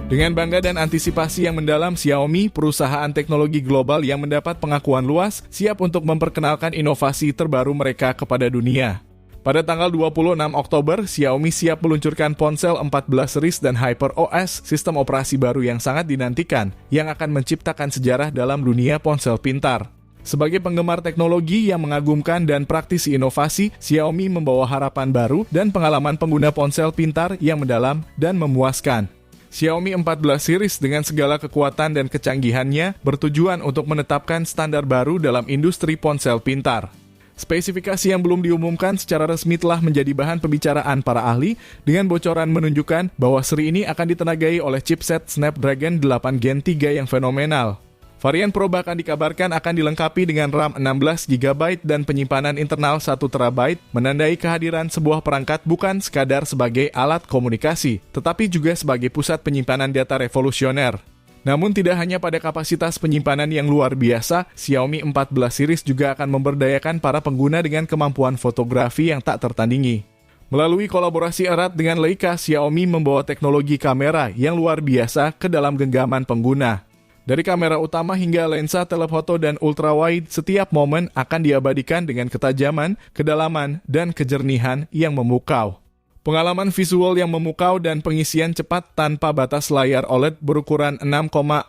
Dengan bangga dan antisipasi yang mendalam, Xiaomi, perusahaan teknologi global yang mendapat pengakuan luas, siap untuk memperkenalkan inovasi terbaru mereka kepada dunia. Pada tanggal 26 Oktober, Xiaomi siap meluncurkan ponsel 14 series dan HyperOS, sistem operasi baru yang sangat dinantikan, yang akan menciptakan sejarah dalam dunia ponsel pintar. Sebagai penggemar teknologi yang mengagumkan dan praktisi inovasi, Xiaomi membawa harapan baru dan pengalaman pengguna ponsel pintar yang mendalam dan memuaskan. Xiaomi 14 series dengan segala kekuatan dan kecanggihannya bertujuan untuk menetapkan standar baru dalam industri ponsel pintar. Spesifikasi yang belum diumumkan secara resmi telah menjadi bahan pembicaraan para ahli dengan bocoran menunjukkan bahwa seri ini akan ditenagai oleh chipset Snapdragon 8 Gen 3 yang fenomenal. Varian Pro bahkan dikabarkan akan dilengkapi dengan RAM 16GB dan penyimpanan internal 1TB, menandai kehadiran sebuah perangkat bukan sekadar sebagai alat komunikasi, tetapi juga sebagai pusat penyimpanan data revolusioner. Namun tidak hanya pada kapasitas penyimpanan yang luar biasa, Xiaomi 14 series juga akan memberdayakan para pengguna dengan kemampuan fotografi yang tak tertandingi. Melalui kolaborasi erat dengan Leica, Xiaomi membawa teknologi kamera yang luar biasa ke dalam genggaman pengguna. Dari kamera utama hingga lensa telefoto dan ultrawide, setiap momen akan diabadikan dengan ketajaman, kedalaman, dan kejernihan yang memukau. Pengalaman visual yang memukau dan pengisian cepat tanpa batas layar OLED berukuran 6,44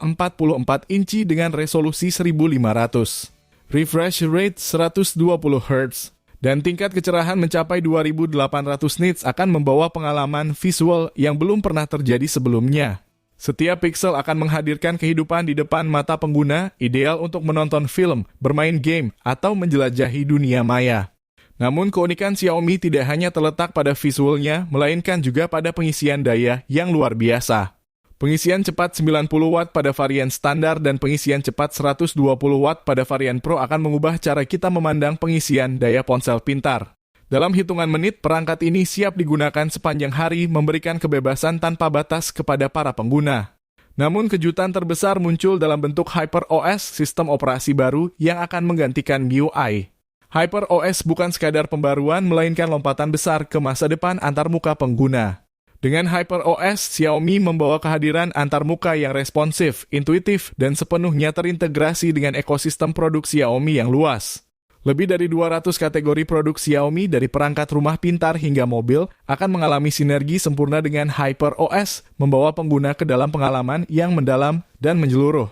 inci dengan resolusi 1500. Refresh rate 120 Hz. Dan tingkat kecerahan mencapai 2800 nits akan membawa pengalaman visual yang belum pernah terjadi sebelumnya. Setiap pixel akan menghadirkan kehidupan di depan mata pengguna, ideal untuk menonton film, bermain game, atau menjelajahi dunia maya. Namun keunikan Xiaomi tidak hanya terletak pada visualnya, melainkan juga pada pengisian daya yang luar biasa. Pengisian cepat 90 Watt pada varian standar dan pengisian cepat 120 Watt pada varian Pro akan mengubah cara kita memandang pengisian daya ponsel pintar. Dalam hitungan menit, perangkat ini siap digunakan sepanjang hari, memberikan kebebasan tanpa batas kepada para pengguna. Namun kejutan terbesar muncul dalam bentuk HyperOS, sistem operasi baru yang akan menggantikan MIUI. HyperOS bukan sekadar pembaruan, melainkan lompatan besar ke masa depan antarmuka pengguna. Dengan HyperOS, Xiaomi membawa kehadiran antarmuka yang responsif, intuitif, dan sepenuhnya terintegrasi dengan ekosistem produk Xiaomi yang luas. Lebih dari 200 kategori produk Xiaomi dari perangkat rumah pintar hingga mobil akan mengalami sinergi sempurna dengan HyperOS, membawa pengguna ke dalam pengalaman yang mendalam dan menyeluruh.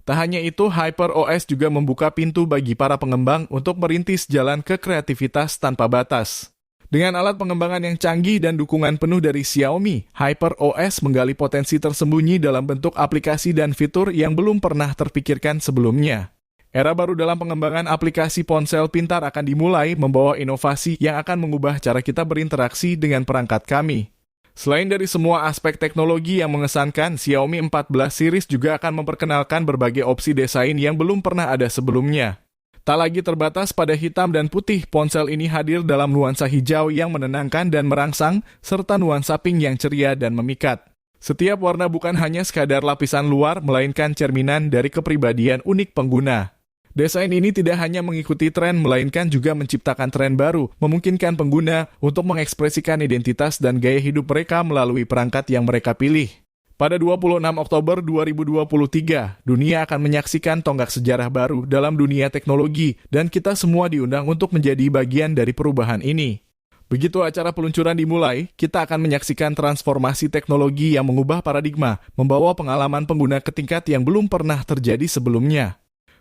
Tak hanya itu, HyperOS juga membuka pintu bagi para pengembang untuk merintis jalan ke kreativitas tanpa batas. Dengan alat pengembangan yang canggih dan dukungan penuh dari Xiaomi, HyperOS menggali potensi tersembunyi dalam bentuk aplikasi dan fitur yang belum pernah terpikirkan sebelumnya. Era baru dalam pengembangan aplikasi ponsel pintar akan dimulai, membawa inovasi yang akan mengubah cara kita berinteraksi dengan perangkat kami. Selain dari semua aspek teknologi yang mengesankan, Xiaomi 14 series juga akan memperkenalkan berbagai opsi desain yang belum pernah ada sebelumnya. Tak lagi terbatas pada hitam dan putih, ponsel ini hadir dalam nuansa hijau yang menenangkan dan merangsang, serta nuansa pink yang ceria dan memikat. Setiap warna bukan hanya sekadar lapisan luar, melainkan cerminan dari kepribadian unik pengguna. Desain ini tidak hanya mengikuti tren, melainkan juga menciptakan tren baru, memungkinkan pengguna untuk mengekspresikan identitas dan gaya hidup mereka melalui perangkat yang mereka pilih. Pada 26 Oktober 2023, dunia akan menyaksikan tonggak sejarah baru dalam dunia teknologi, dan kita semua diundang untuk menjadi bagian dari perubahan ini. Begitu acara peluncuran dimulai, kita akan menyaksikan transformasi teknologi yang mengubah paradigma, membawa pengalaman pengguna ke tingkat yang belum pernah terjadi sebelumnya.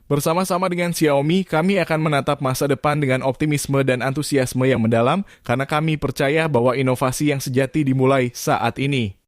Bersama-sama dengan Xiaomi, kami akan menatap masa depan dengan optimisme dan antusiasme yang mendalam, karena kami percaya bahwa inovasi yang sejati dimulai saat ini.